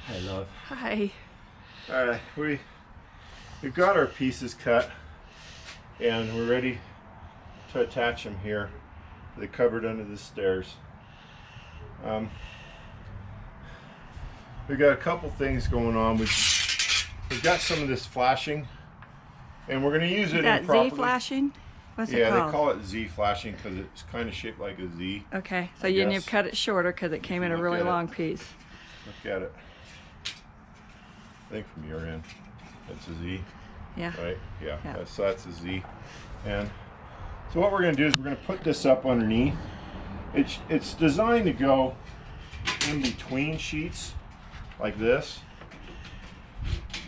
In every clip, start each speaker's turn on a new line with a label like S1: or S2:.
S1: Hi, love.
S2: Hi.
S1: All right, we've got our pieces cut, and we're ready to attach them here to the cupboard under the stairs. We've got a couple things going on. We've got some of this flashing, and we're going to use it
S2: Is that
S1: improperly.
S2: Z flashing? What's it
S1: Yeah,
S2: called?
S1: they call it Z flashing because it's kind of shaped like a Z.
S2: Okay, so you've cut it shorter because it came in a really long piece.
S1: Look at it. I think from your end, that's a Z.
S2: Yeah.
S1: Right? Yeah. So that's a Z. And so what we're going to do is we're going to put this up underneath. It's designed to go in between sheets like this.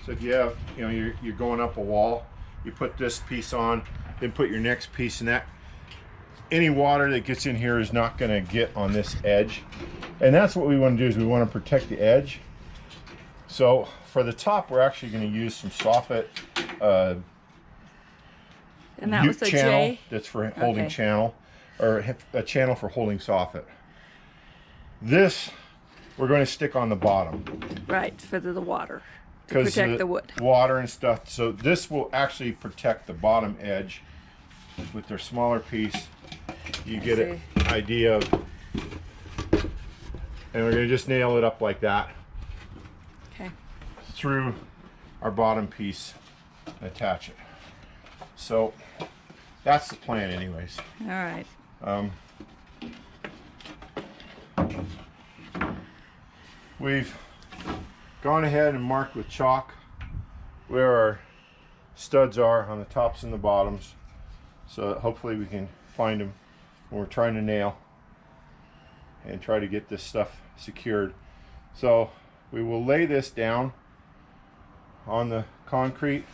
S1: So if you have, you're going up a wall, you put this piece on, then put your next piece in that. Any water that gets in here is not going to get on this edge. And that's what we want to do, is we want to protect the edge. So for the top, we're actually going to use some soffit
S2: and that was the
S1: channel.
S2: J?
S1: That's for holding channel, or a channel for holding soffit. This we're going to stick on the bottom.
S2: Right, for the water. To protect the wood.
S1: Water and stuff. So this will actually protect the bottom edge. With their smaller piece, you get an idea of, and we're going to just nail it up like that.
S2: Okay.
S1: Through our bottom piece and attach it. So that's the plan anyways.
S2: All right.
S1: We've gone ahead and marked with chalk where our studs are on the tops and the bottoms, so that hopefully we can find them when we're trying to nail and try to get this stuff secured. So we will lay this down on the concrete.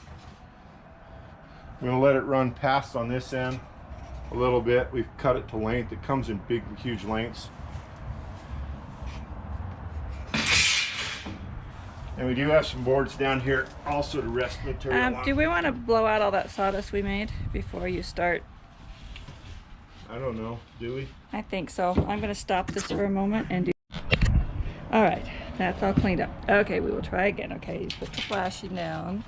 S1: We're going to let it run past on this end a little bit. We've cut it to length. It comes in big, huge lengths. And we do have some boards down here also to rest material on.
S2: Do we want to blow out all that sawdust we made before you start?
S1: I don't know. Do we?
S2: I think so. I'm going to stop this for a moment and do... All right. That's all cleaned up. Okay, we will try again. Okay, put the flashing down.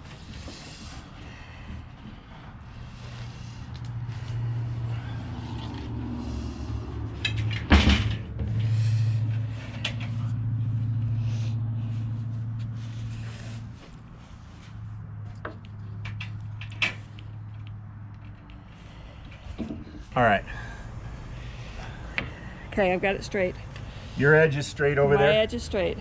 S1: All right.
S2: Okay, I've got it straight.
S1: Your edge is straight over there?
S2: My edge is straight.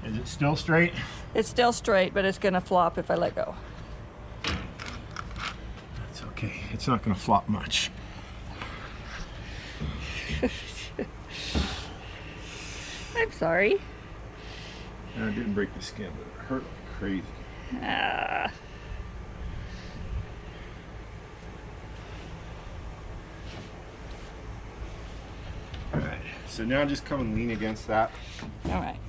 S1: Is it still straight?
S2: It's still straight, but it's going to flop if I let go.
S1: It's okay. It's not going to flop much.
S2: I'm sorry.
S1: No, it didn't break the skin, but it hurt like crazy. All right. So now just come and lean against that.
S2: All right.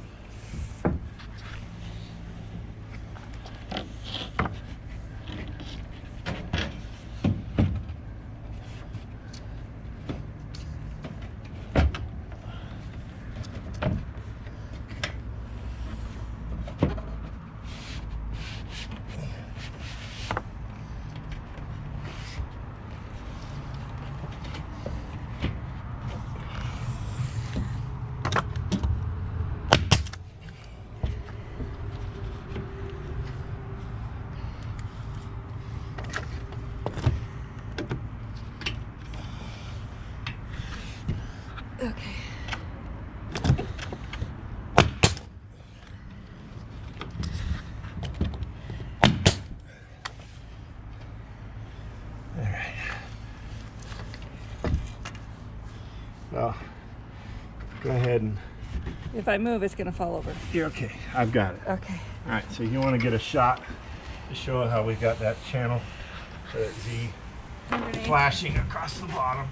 S2: Okay.
S1: All right. Well, go ahead and...
S2: If I move, it's going to fall over.
S1: You're okay. I've got it.
S2: Okay.
S1: All right. So you want to get a shot to show how we got that channel, that Z
S2: Underneath.
S1: flashing across the bottom.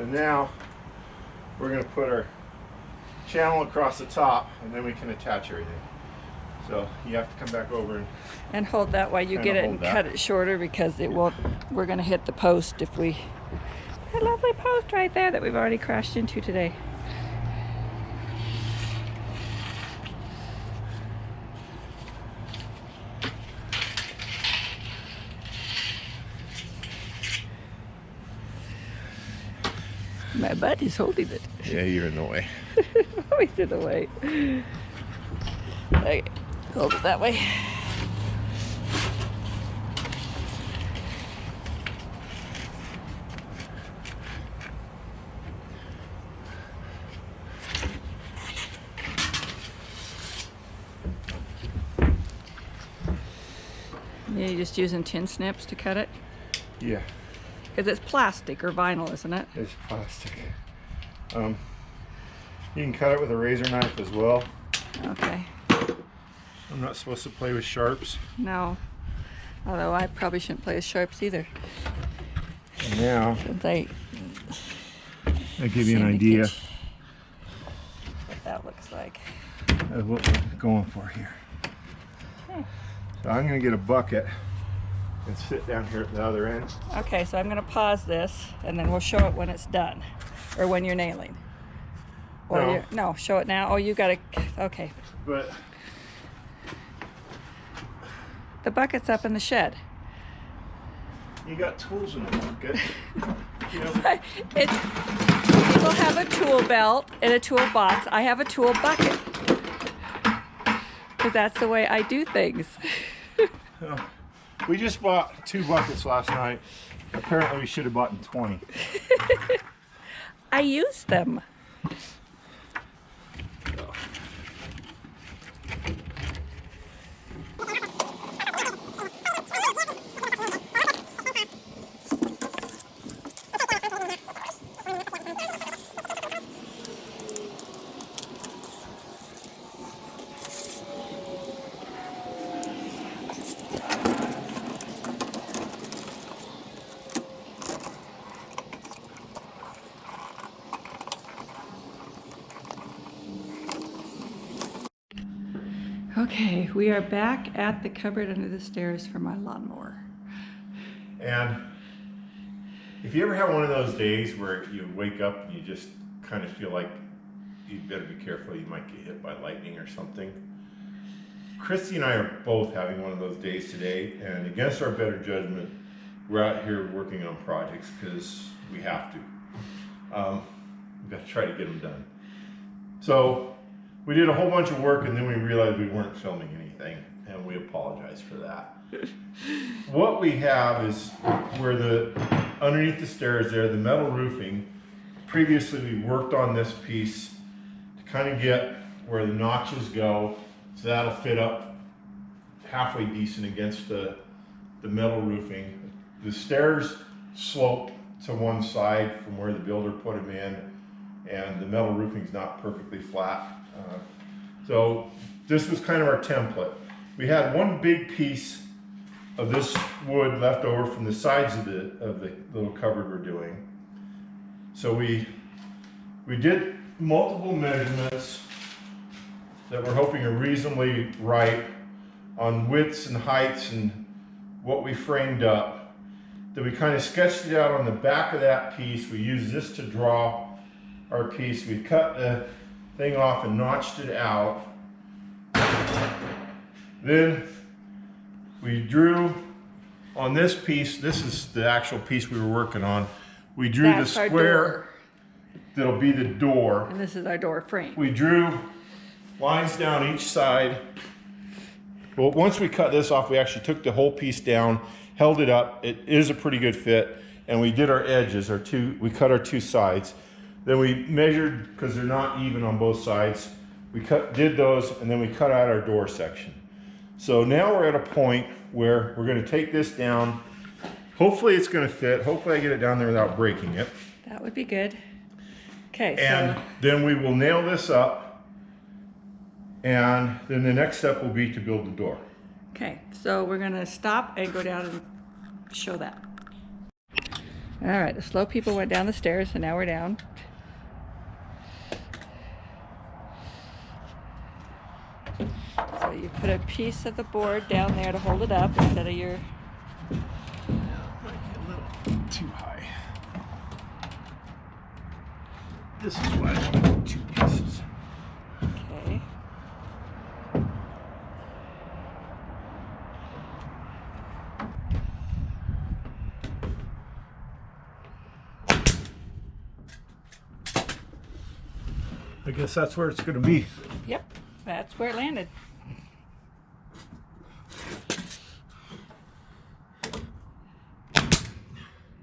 S1: And now we're going to put our channel across the top, and then we can attach everything. So you have to come back over
S2: and hold that while you get it and cut it shorter, because it won't. We're going to hit the post if we. That lovely post right there that we've already crashed into today. My butt is holding it.
S1: Yeah, you're in the way.
S2: Always in the way. Okay, hold it that way. You're just using tin snips to cut it?
S1: Yeah.
S2: Because it's plastic or vinyl, isn't it?
S1: It's plastic. You can cut it with a razor knife as well.
S2: Okay.
S1: I'm not supposed to play with sharps.
S2: No. Although I probably shouldn't play with sharps either.
S1: And now,
S2: Since
S1: I'll give you an idea
S2: what that looks like.
S1: of what we're going for here.
S2: Okay.
S1: So I'm going to get a bucket and sit down here at the other end.
S2: Okay, so I'm going to pause this, and then we'll show it when it's done, or when you're nailing. Or no, show it now. Oh, you got to. Okay.
S1: But
S2: the bucket's up in the shed.
S1: you got tools in the bucket. You know,
S2: People have a tool belt and a toolbox. I have a tool bucket. Because that's the way I do things.
S1: we just bought 2 buckets last night. Apparently we should have bought 20.
S2: I use them. Okay, we are back at the cupboard under the stairs for my lawnmower.
S1: And if you ever have one of those days where you wake up and you just kind of feel like you better be careful, you might get hit by lightning or something. Christy and I are both having one of those days today, and against our better judgment, we're out here working on projects because we have to. We've got to try to get them done. So we did a whole bunch of work, and then we realized we weren't filming anything, and we apologize for that. What we have is where underneath the stairs there, the metal roofing. Previously we worked on this piece to kind of get where the notches go, so that'll fit up halfway decent against the metal roofing. The stairs slope to one side from where the builder put them in, and the metal roofing's not perfectly flat. So this was kind of our template. We had one big piece of this wood left over from the sides of the little cupboard we're doing. So we did multiple measurements that we're hoping are reasonably right on widths and heights and what we framed up. Then we kind of sketched it out on the back of that piece. We used this to draw our piece. We cut the thing off and notched it out. Then we drew on this piece. This is the actual piece we were working on. We drew the square that'll be the door.
S2: And this is our door frame.
S1: We drew lines down each side. Well, once we cut this off, we actually took the whole piece down, held it up. It is a pretty good fit. And we did our edges, we cut our 2 sides. Then we measured, because they're not even on both sides. We did those, and then we cut out our door section. So now we're at a point where we're going to take this down. Hopefully it's going to fit. Hopefully I get it down there without breaking it.
S2: That would be good. Okay,
S1: and then we will nail this up, and then the next step will be to build the door.
S2: Okay, so we're going to stop and go down and show that. All right, the slow people went down the stairs, and now we're down. So you put a piece of the board down there to hold it up instead of your...
S1: Might be a little too high. This is why I want to do 2 pieces.
S2: Okay.
S1: I guess that's where it's going to be.
S2: Yep, that's where it landed.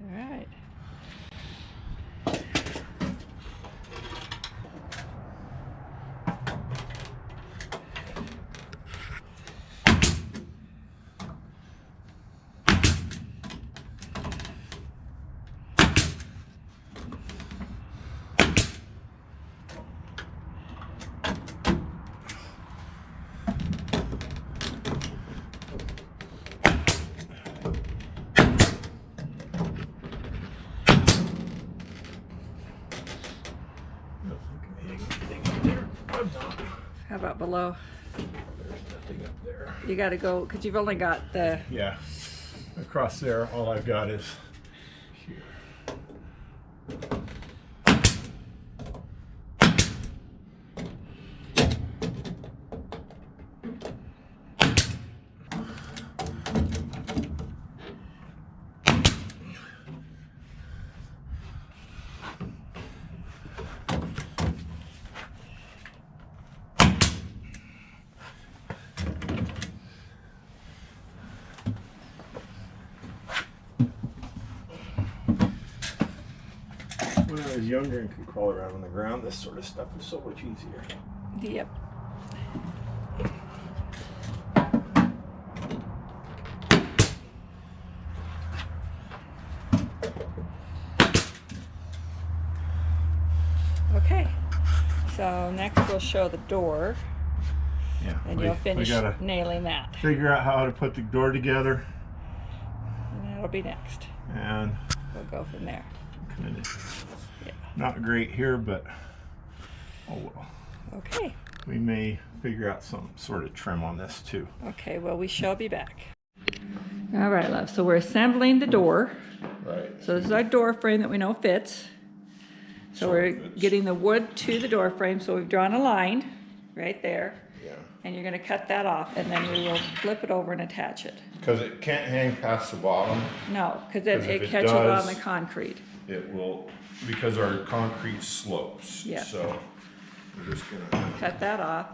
S2: All right. How about below?
S1: There's nothing up there.
S2: You got to go, because you've only got the...
S1: Yeah. Across there, all I've got is here. When I was younger and could crawl around on the ground, this sort of stuff was so much easier.
S2: Yep. Okay, so next we'll show the door,
S1: Yeah.
S2: and you'll finish nailing that.
S1: Figure out how to put the door together,
S2: And that'll be next.
S1: and
S2: We'll go from there.
S1: kind of
S2: Yeah.
S1: not great here, but oh well.
S2: Okay.
S1: We may figure out some sort of trim on this too.
S2: Okay, well, we shall be back. All right, love, so we're assembling the door.
S1: Right.
S2: So this is our door frame that we know fits. So we're getting the wood to the door frame, so we've drawn a line right there.
S1: Yeah.
S2: And you're gonna cut that off, and then we will flip it over and attach it.
S1: Because it can't hang past the bottom.
S2: No, because then
S1: 'Cause if
S2: it
S1: it
S2: catches
S1: does-
S2: on the concrete.
S1: It will, because our concrete slopes.
S2: Yeah.
S1: So we're just gonna.
S2: Cut that off.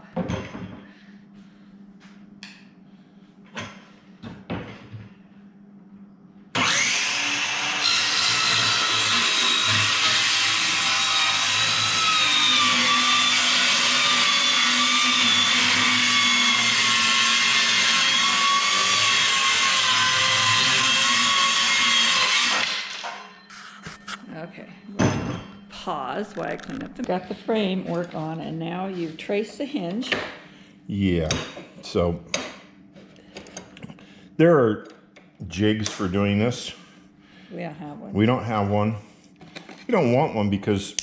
S2: Okay, pause while I clean up got the framework on, and now you've traced the hinge.
S1: Yeah. So there are jigs for doing this.
S2: We don't have one.
S1: We don't have one. We don't want one because,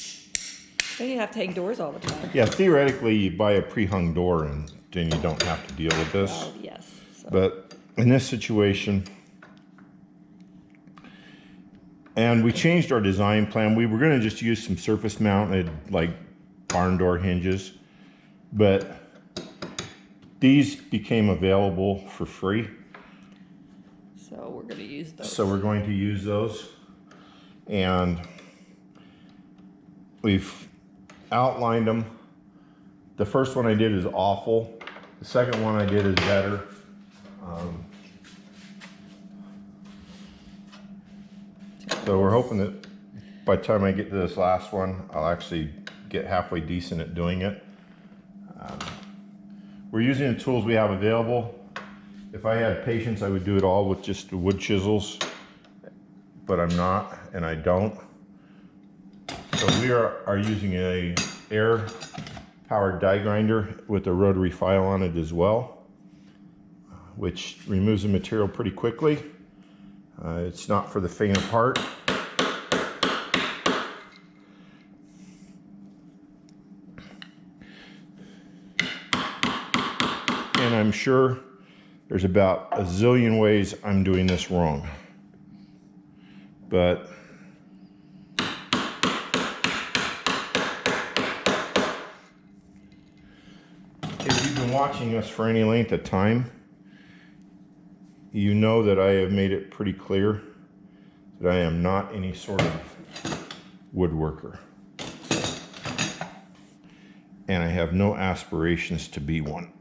S2: Then you have to hang doors all the time.
S1: yeah, theoretically you buy a pre-hung door and then you don't have to deal with this.
S2: Well, yes. So.
S1: But in this situation, and we changed our design plan. We were going to just use some surface mounted like barn door hinges, but these became available for free.
S2: So we're going to use those.
S1: So we're going to use those, and we've outlined them. The first one I did is awful. The second one I did is better. So we're hoping that by the time I get to this last one, I'll actually get halfway decent at doing it. We're using the tools we have available. If I had patience, I would do it all with just the wood chisels, but I'm not, and I don't. So we are using a air powered die grinder with a rotary file on it as well, which removes the material pretty quickly. It's not for the faint of heart. I'm sure there's about a zillion ways I'm doing this wrong. But if you've been watching us for any length of time, you know that I have made it pretty clear that I am not any sort of woodworker. And I have no aspirations to be one.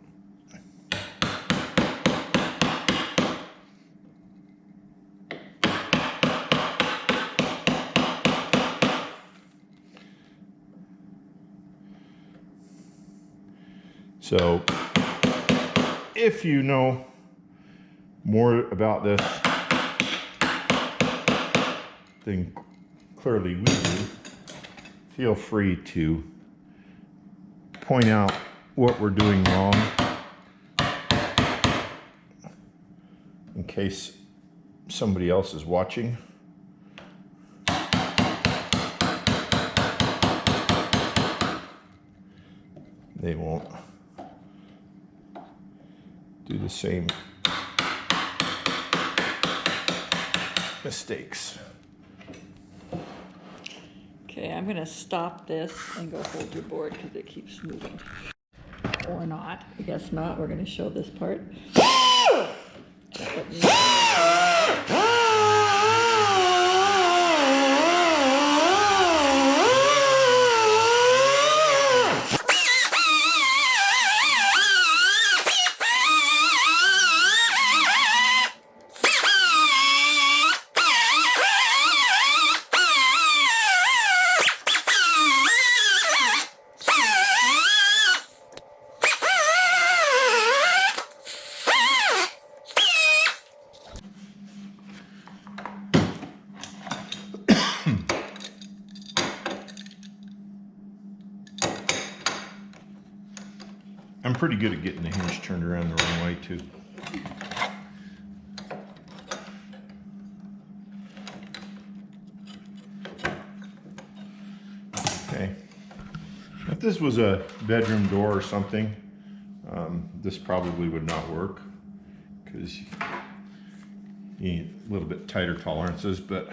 S1: So, if you know more about this than clearly we do, feel free to point out what we're doing wrong in case somebody else is watching. They won't do the same mistakes.
S2: Okay, I'm gonna stop this and go hold your board because it keeps moving. Or not, I guess not. We're gonna show this part.
S1: I'm pretty good at getting the hinge turned around the wrong way too. Okay. If this was a bedroom door or something, this probably would not work because you need a little bit tighter tolerances, but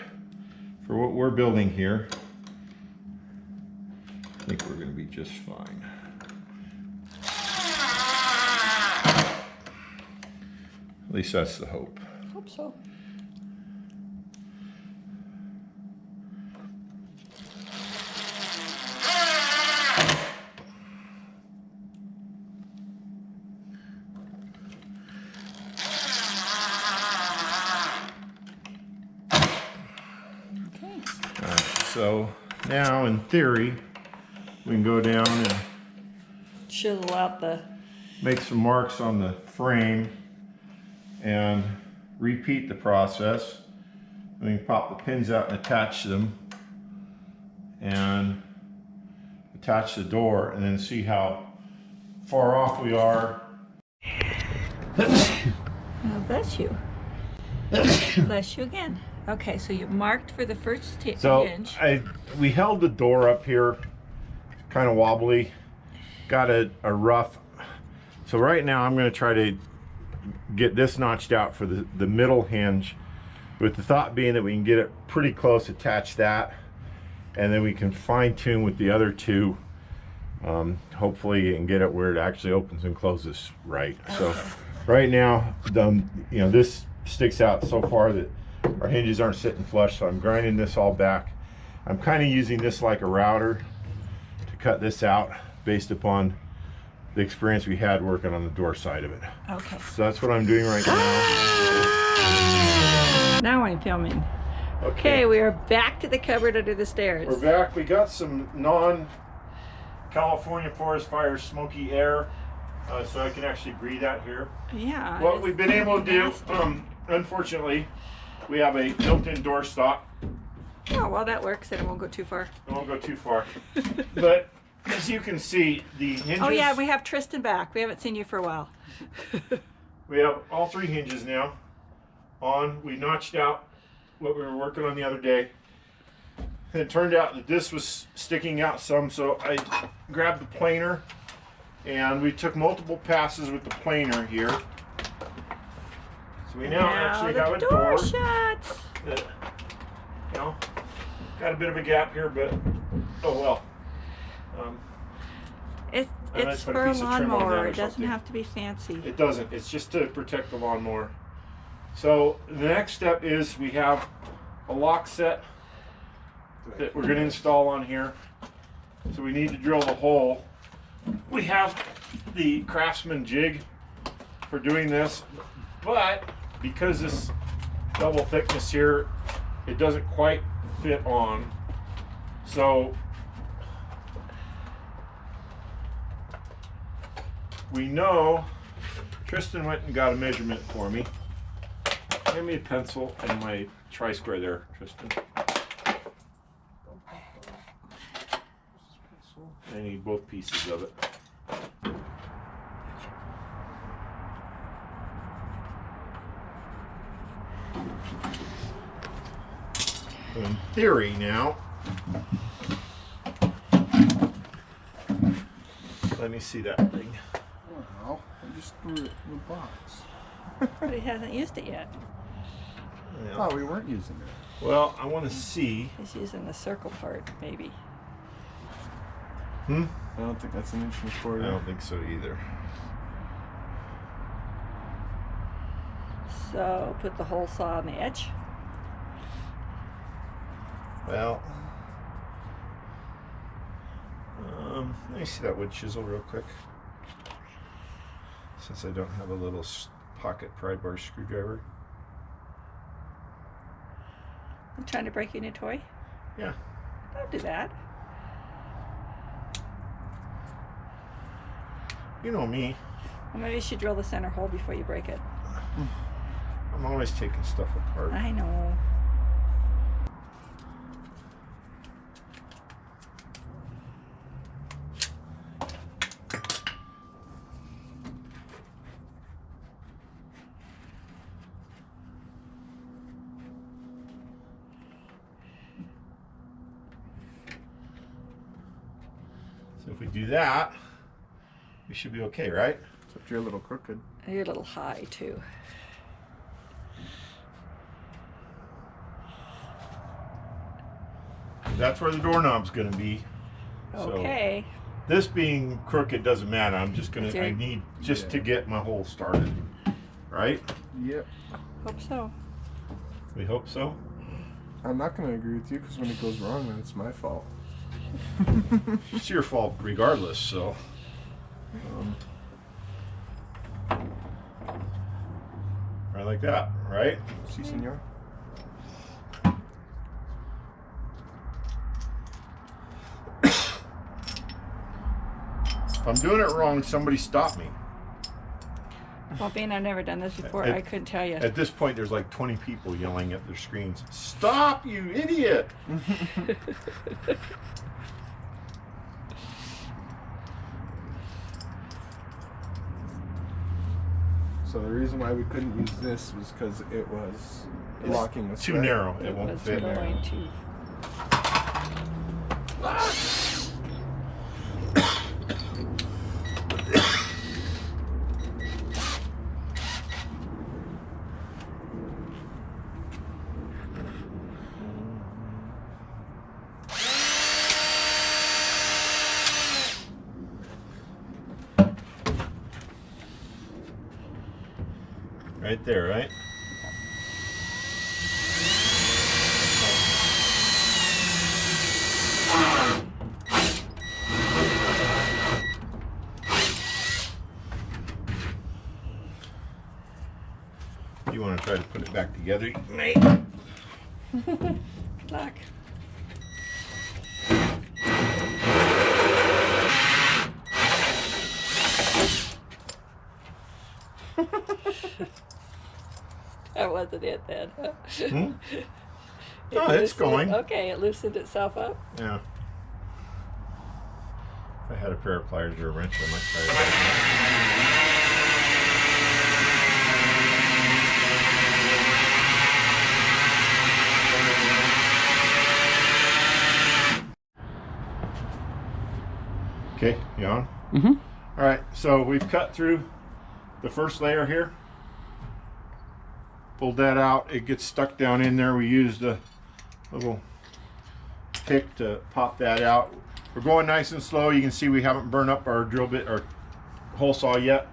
S1: for what we're building here, I think we're going to be just fine. At least that's the hope.
S2: Hope so. Okay.
S1: All right, so now in theory, we can go down and
S2: Chisel out the...
S1: make some marks on the frame and repeat the process. We can pop the pins out and attach them and attach the door and then see how far off we are.
S2: Oh, bless you. Bless you again. Okay, so you marked for the first hinge.
S1: We held the door up here, kind of wobbly, got a rough. So right now I'm going to try to get this notched out for the middle hinge, with the thought being that we can get it pretty close, attach that, and then we can fine tune with the other two, hopefully, and get it where it actually opens and closes right. So right now, this sticks out so far that our hinges aren't sitting flush, so I'm grinding this all back. I'm kind of using this like a router to cut this out based upon the experience we had working on the door side of it.
S2: Okay.
S1: So that's what I'm doing right now.
S2: Now I'm filming. Okay, we are back to the cupboard under the stairs.
S1: We're back. We got some non-California forest fire smoky air, so I can actually breathe out here.
S2: Yeah.
S1: What we've been able to do, unfortunately, we have a built-in door stop.
S2: Oh, well, that works, and it won't go too far.
S1: It won't go too far. But as you can see, the hinges...
S2: Oh, yeah, we have Tristan back. We haven't seen you for a while.
S1: We have all three hinges now on. We notched out what we were working on the other day. And it turned out that this was sticking out some, so I grabbed the planer And we took multiple passes with the planer here. So we now actually have a door
S2: shut.
S1: that, you know, got a bit of a gap here, but oh well.
S2: It's for a lawnmower. It doesn't have to be fancy.
S1: It doesn't. It's just to protect the lawnmower. So the next step is we have a lock set that we're going to install on here. So we need to drill the hole. We have the Craftsman jig for doing this, but because this double thickness here, it doesn't quite fit on. So we know Tristan went and got a measurement for me. Give me a pencil and my tri-square there, Tristan. I need both pieces of it. So in theory now, let me see that thing.
S3: Well, I just threw it in the box.
S2: But he hasn't used it yet.
S1: Yeah.
S3: Oh, we weren't using it.
S1: Well, I want to see.
S2: He's using the circle part, maybe.
S3: I don't think that's an inch and a quarter.
S1: I don't think so either.
S2: So put the hole saw on the edge.
S1: Well, let me see that wood chisel real quick. Since I don't have a little pocket pry bar screwdriver.
S2: I'm trying to break you a new toy.
S1: Yeah.
S2: Don't do that.
S1: You know me.
S2: Well, maybe you should drill the center hole before you break it.
S1: I'm always taking stuff apart.
S2: I know.
S1: So if we do that, we should be okay, right?
S3: Except you're a little crooked.
S2: You're a little high too.
S1: That's where the doorknob's going to be.
S2: Okay.
S1: So this being crooked doesn't matter. I'm just going to, I need just to get my hole started. Right?
S3: Yep.
S2: Hope so.
S1: We hope so.
S3: I'm not going to agree with you because when it goes wrong, then it's my fault.
S1: It's your fault regardless, so. Right like that, right?
S3: Si, senor.
S1: If I'm doing it wrong, somebody stop me.
S2: Well, being I've never done this before, I couldn't tell you.
S1: At this point, there's like 20 people yelling at their screens. Stop, you idiot!
S3: So the reason why we couldn't use this was because it was blocking us.
S1: Too
S3: right?
S1: narrow. It
S2: It
S1: won't
S2: was
S1: fit.
S2: going to.
S1: Right there, right? You want to try to put it back together, mate?
S2: Good luck. That wasn't it then.
S1: Hmm? Oh, it's going.
S2: Okay, it loosened itself up.
S1: Yeah. If I had a pair of pliers or a wrench, I might try it. Okay, you on?
S3: Mm-hmm.
S1: All right, so we've cut through the first layer here. Pulled that out. It gets stuck down in there. We used a little pick to pop that out. We're going nice and slow. You can see we haven't burned up our drill bit or hole saw yet.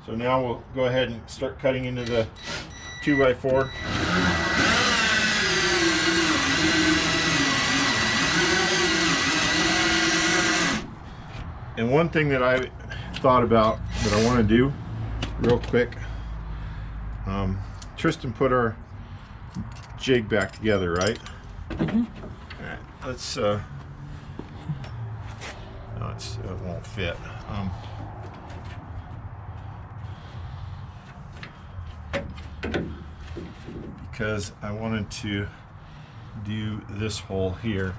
S1: So now we'll go ahead and start cutting into the 2x4. And one thing that I thought about that I want to do real quick, Tristan put our jig back together, right?
S2: Mm-hmm.
S1: All right, let's no, it won't fit. Because I wanted to do this hole here,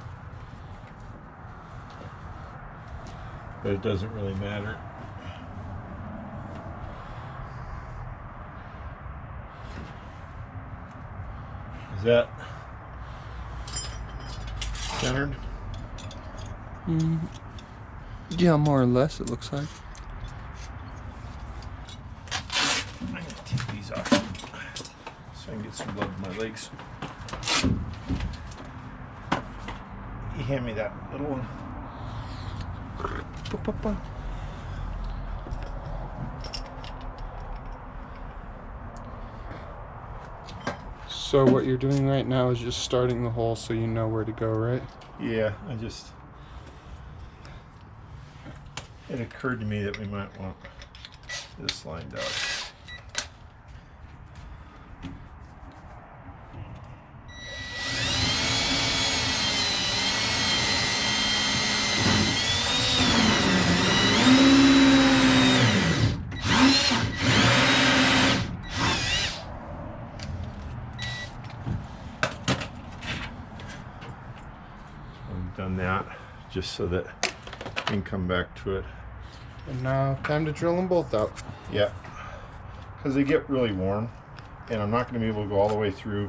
S1: but it doesn't really matter. Is that centered?
S3: Yeah, more or less, it looks like.
S1: I'm gonna take these off so I can get some blood in my legs. You hand me that little one.
S3: So what you're doing right now is just starting the hole so you know where to go, right?
S1: Yeah, it occurred to me that we might want this lined up. Done that just so that we can come back to it.
S3: And now time to drill them both out.
S1: Yeah, because they get really warm, and I'm not going to be able to go all the way through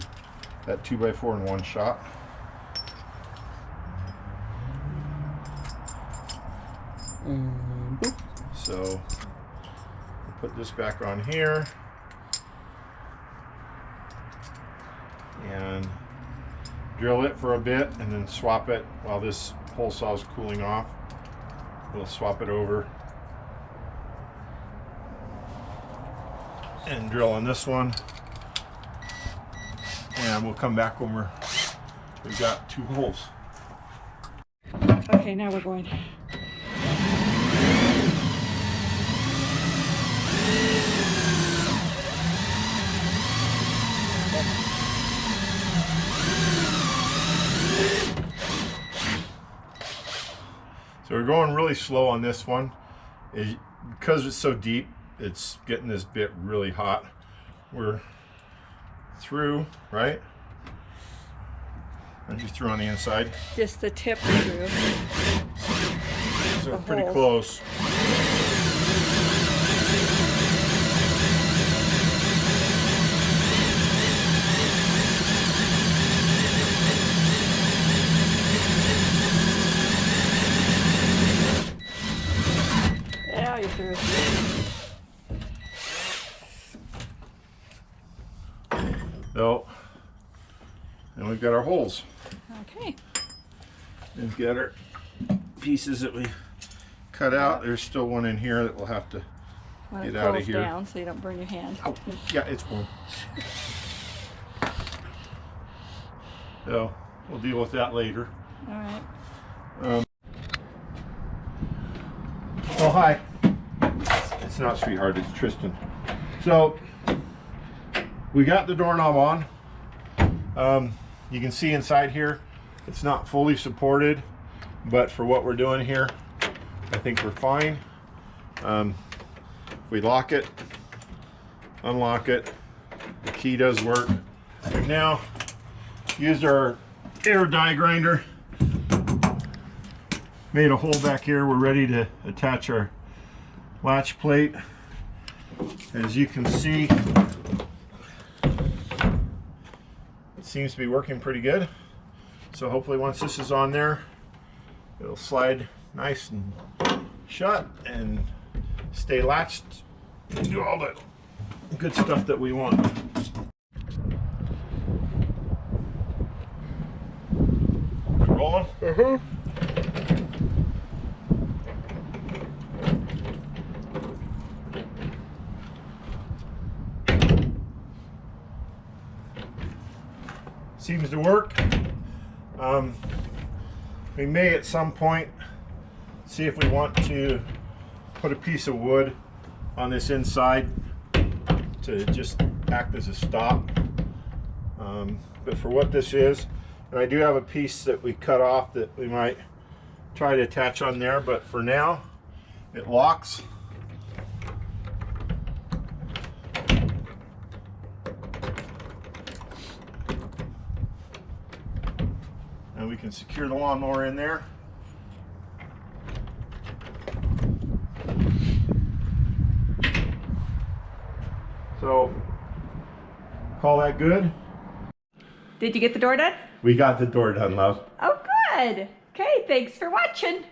S1: that 2x4 in one shot.
S3: And boop.
S1: So we'll put this back on here and drill it for a bit, and then swap it while this hole saw is cooling off. We'll swap it over and drill on this one, and we'll come back when we've got 2 holes.
S2: Okay, now we're going.
S1: So we're going really slow on this one. Because it's so deep, it's getting this bit really hot. We're through, right? Aren't you through on the inside?
S2: Just the tip through.
S1: So we're
S2: The
S1: pretty
S2: holes.
S1: close.
S2: Now you're through.
S1: So, and we've got our holes.
S2: Okay.
S1: We've got our pieces that we cut out. There's still one in here that we'll have to
S2: Want
S1: get
S2: it
S1: out of
S2: closed
S1: here.
S2: down so you don't burn your hand.
S1: Oh, yeah, it's warm. So we'll deal with that later.
S2: All right.
S1: Oh, hi. It's not Sweetheart, it's Tristan. So we got the doorknob on. You can see inside here, it's not fully supported, but for what we're doing here, I think we're fine. We lock it, unlock it, the key does work. We've now used our air die grinder, made a hole back here. We're ready to attach our latch plate. As you can see, it seems to be working pretty good. So hopefully once this is on there, it'll slide nice and shut, and stay latched and do all the good stuff that we want. Rolling?
S3: Uh-huh.
S1: Seems to work. We may at some point see if we want to put a piece of wood on this inside to just act as a stop. But for what this is, and I do have a piece that we cut off that we might try to attach on there, but for now it locks. And we can secure the lawnmower in there. So, call that good?
S2: Did you get the door done?
S1: We got the door done, love.
S2: Oh, good. Okay, thanks for watching.